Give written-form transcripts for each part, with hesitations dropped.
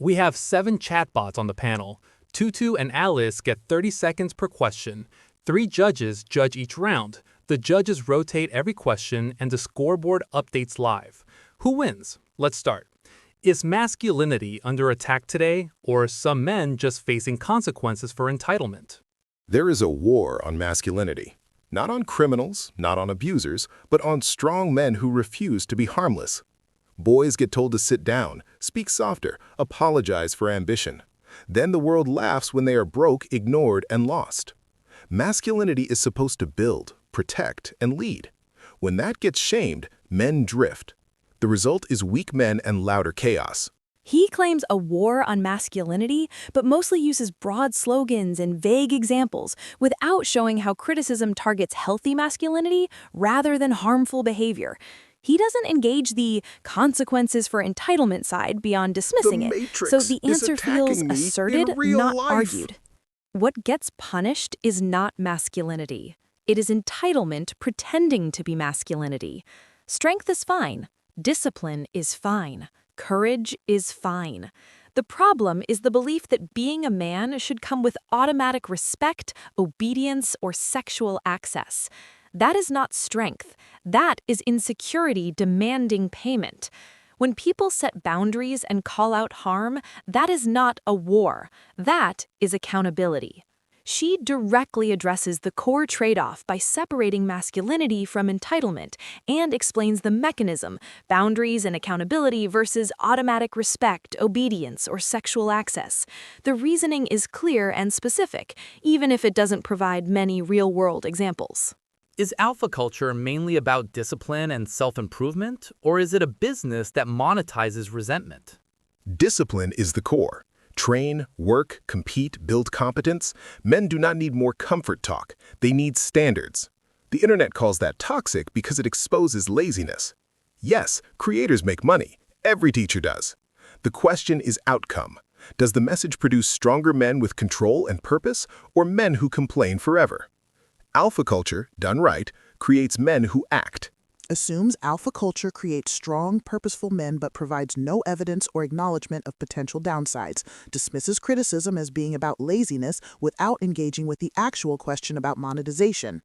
We have 7 chatbots on the panel. Tutu and Alice get 30 seconds per question. 3 judges judge each round. The judges rotate every question and the scoreboard updates live. Who wins? Let's start. Is masculinity under attack today, or are some men just facing consequences for entitlement? There is a war on masculinity. Not on criminals, not on abusers, but on strong men who refuse to be harmless. Boys get told to sit down, speak softer, apologize for ambition. Then the world laughs when they are broke, ignored, and lost. Masculinity is supposed to build, protect, and lead. When that gets shamed, men drift. The result is weak men and louder chaos. He claims a war on masculinity, but mostly uses broad slogans and vague examples without showing how criticism targets healthy masculinity rather than harmful behavior. He doesn't engage the consequences for entitlement side beyond dismissing it, so the answer feels asserted, not argued. What gets punished is not masculinity. It is entitlement pretending to be masculinity. Strength is fine. Discipline is fine. Courage is fine. The problem is the belief that being a man should come with automatic respect, obedience, or sexual access. That is not strength. That is insecurity demanding payment. When people set boundaries and call out harm, that is not a war. That is accountability. She directly addresses the core trade-off by separating masculinity from entitlement and explains the mechanism, boundaries and accountability versus automatic respect, obedience, or sexual access. The reasoning is clear and specific, even if it doesn't provide many real-world examples. Is alpha culture mainly about discipline and self-improvement, or is it a business that monetizes resentment? Discipline is the core. Train, work, compete, build competence. Men do not need more comfort talk. They need standards. The internet calls that toxic because it exposes laziness. Yes, creators make money. Every teacher does. The question is outcome. Does the message produce stronger men with control and purpose, or men who complain forever? Alpha culture, done right, creates men who act. Assumes alpha culture creates strong, purposeful men but provides no evidence or acknowledgement of potential downsides, dismisses criticism as being about laziness without engaging with the actual question about monetization.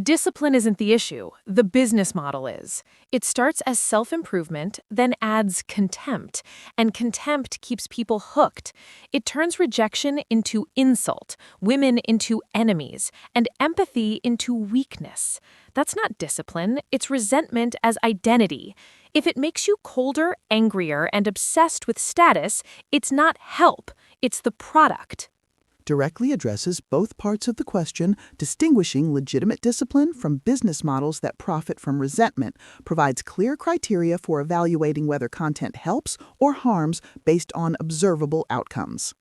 Discipline isn't the issue, the business model is. It starts as self-improvement, then adds contempt, and contempt keeps people hooked. It turns rejection into insult, women into enemies, and empathy into weakness. That's not discipline, it's resentment as identity. If it makes you colder, angrier, and obsessed with status, it's not help, it's the product. Directly addresses both parts of the question, distinguishing legitimate discipline from business models that profit from resentment, provides clear criteria for evaluating whether content helps or harms based on observable outcomes.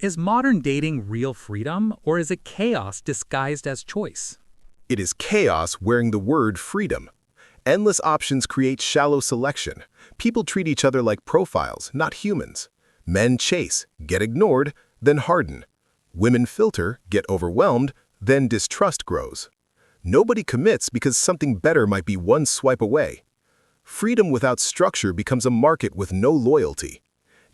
Is modern dating real freedom, or is it chaos disguised as choice? It is chaos wearing the word freedom. Endless options create shallow selection. People treat each other like profiles, not humans. Men chase, get ignored, then harden. Women filter, get overwhelmed, then distrust grows. Nobody commits because something better might be one swipe away. Freedom without structure becomes a market with no loyalty.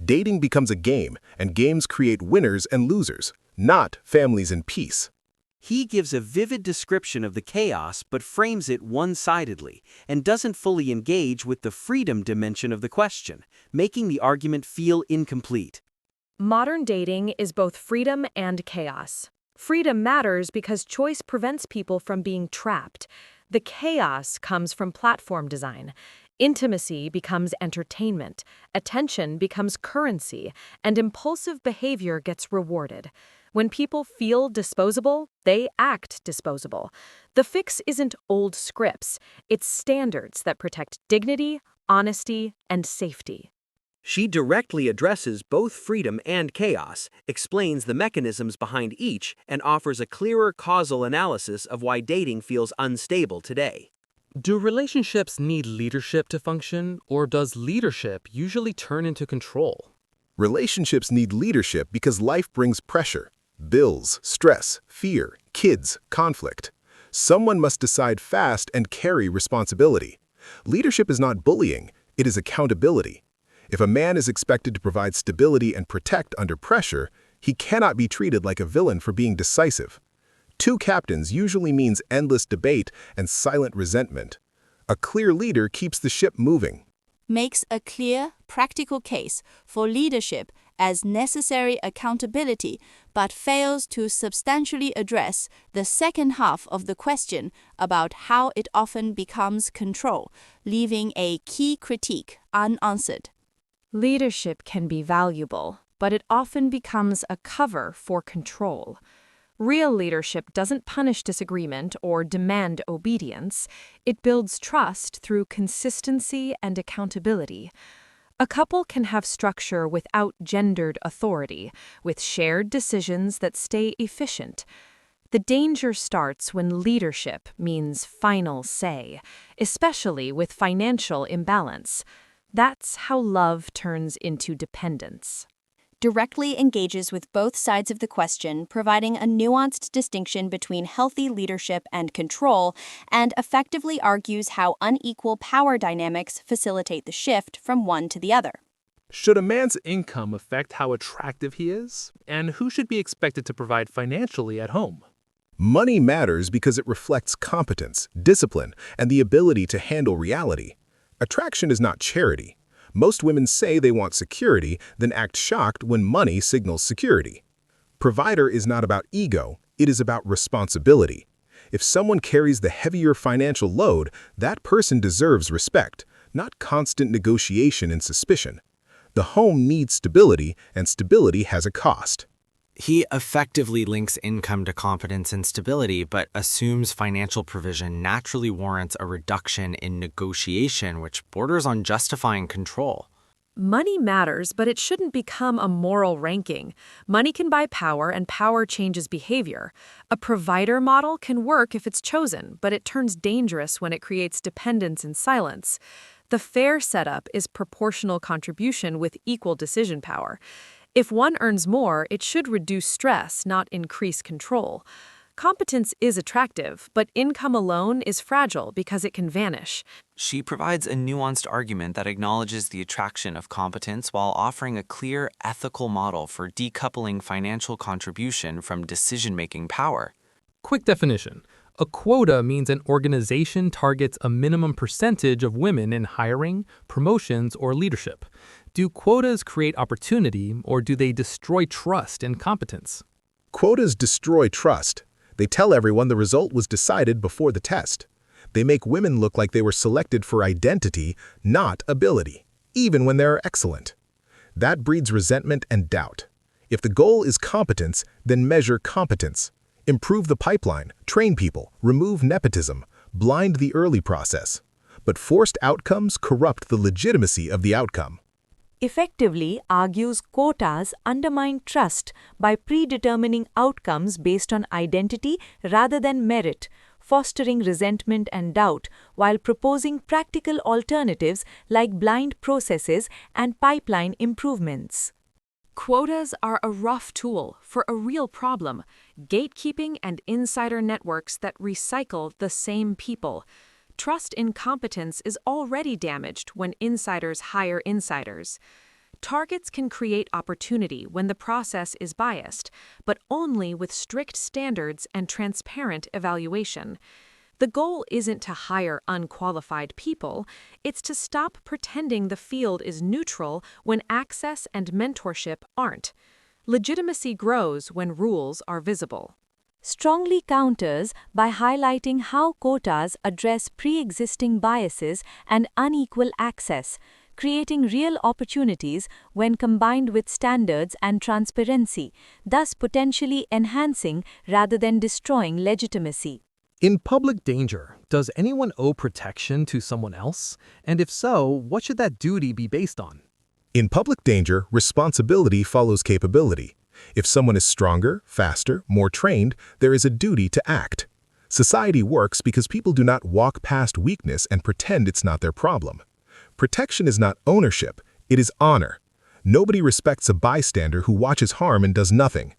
Dating becomes a game, and games create winners and losers, not families in peace. He gives a vivid description of the chaos but frames it one-sidedly and doesn't fully engage with the freedom dimension of the question, making the argument feel incomplete. Modern dating is both freedom and chaos. Freedom matters because choice prevents people from being trapped. The chaos comes from platform design. Intimacy becomes entertainment, attention becomes currency, and impulsive behavior gets rewarded. When people feel disposable, they act disposable. The fix isn't old scripts, it's standards that protect dignity, honesty, and safety. She directly addresses both freedom and chaos, explains the mechanisms behind each, and offers a clearer causal analysis of why dating feels unstable today. Do relationships need leadership to function, or does leadership usually turn into control? Relationships need leadership because life brings pressure. Bills, stress, fear, kids, conflict. Someone must decide fast and carry responsibility. Leadership is not bullying, it is accountability. If a man is expected to provide stability and protect under pressure, he cannot be treated like a villain for being decisive. Two captains usually means endless debate and silent resentment. A clear leader keeps the ship moving. Makes a clear, practical case for leadership as necessary accountability, but fails to substantially address the second half of the question about how it often becomes control, leaving a key critique unanswered. Leadership can be valuable, but it often becomes a cover for control. Real leadership doesn't punish disagreement or demand obedience. It builds trust through consistency and accountability. A couple can have structure without gendered authority, with shared decisions that stay efficient. The danger starts when leadership means final say, especially with financial imbalance. That's how love turns into dependence. Directly engages with both sides of the question, providing a nuanced distinction between healthy leadership and control, and effectively argues how unequal power dynamics facilitate the shift from one to the other. Should a man's income affect how attractive he is? And who should be expected to provide financially at home? Money matters because it reflects competence, discipline, and the ability to handle reality. Attraction is not charity. Most women say they want security, then act shocked when money signals security. Provider is not about ego, it is about responsibility. If someone carries the heavier financial load, that person deserves respect, not constant negotiation and suspicion. The home needs stability, and stability has a cost. He effectively links income to competence and stability, but assumes financial provision naturally warrants a reduction in negotiation, which borders on justifying control. Money matters, but it shouldn't become a moral ranking. Money can buy power, and power changes behavior. A provider model can work if it's chosen, but it turns dangerous when it creates dependence and silence. The fair setup is proportional contribution with equal decision power. If one earns more, it should reduce stress, not increase control. Competence is attractive, but income alone is fragile because it can vanish. She provides a nuanced argument that acknowledges the attraction of competence while offering a clear, ethical model for decoupling financial contribution from decision-making power. Quick definition. A quota means an organization targets a minimum percentage of women in hiring, promotions, or leadership. Do quotas create opportunity, or do they destroy trust and competence? Quotas destroy trust. They tell everyone the result was decided before the test. They make women look like they were selected for identity, not ability, even when they're excellent. That breeds resentment and doubt. If the goal is competence, then measure competence. Improve the pipeline, train people, remove nepotism, blind the early process. But forced outcomes corrupt the legitimacy of the outcome. Effectively argues quotas undermine trust by predetermining outcomes based on identity rather than merit, fostering resentment and doubt, while proposing practical alternatives like blind processes and pipeline improvements. Quotas are a rough tool for a real problem: gatekeeping and insider networks that recycle the same people. Trust in competence is already damaged when insiders hire insiders. Targets can create opportunity when the process is biased, but only with strict standards and transparent evaluation. The goal isn't to hire unqualified people, it's to stop pretending the field is neutral when access and mentorship aren't. Legitimacy grows when rules are visible. Strongly counters by highlighting how quotas address pre-existing biases and unequal access, creating real opportunities when combined with standards and transparency, thus potentially enhancing rather than destroying legitimacy. In public danger, does anyone owe protection to someone else? And if so, what should that duty be based on? In public danger, responsibility follows capability. If someone is stronger, faster, more trained, there is a duty to act. Society works because people do not walk past weakness and pretend it's not their problem. Protection is not ownership, it is honor. Nobody respects a bystander who watches harm and does nothing.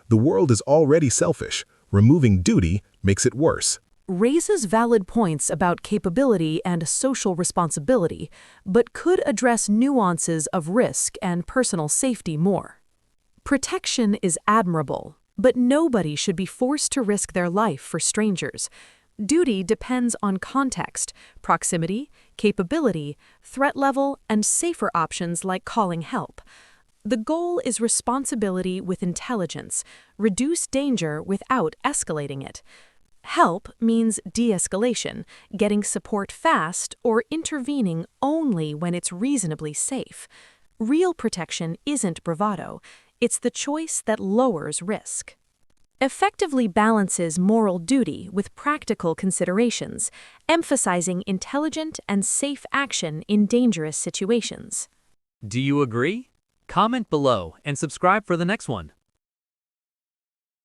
The world is already selfish. Removing duty makes it worse. raises valid points about capability and social responsibility, but could address nuances of risk and personal safety more. Protection is admirable, but nobody should be forced to risk their life for strangers. Duty depends on context, proximity, capability, threat level, and safer options like calling help. The goal is responsibility with intelligence, reduce danger without escalating it. Help means de-escalation, getting support fast, or intervening only when it's reasonably safe. Real protection isn't bravado, it's the choice that lowers risk. Effectively balances moral duty with practical considerations, emphasizing intelligent and safe action in dangerous situations. Do you agree? Comment below and subscribe for the next one.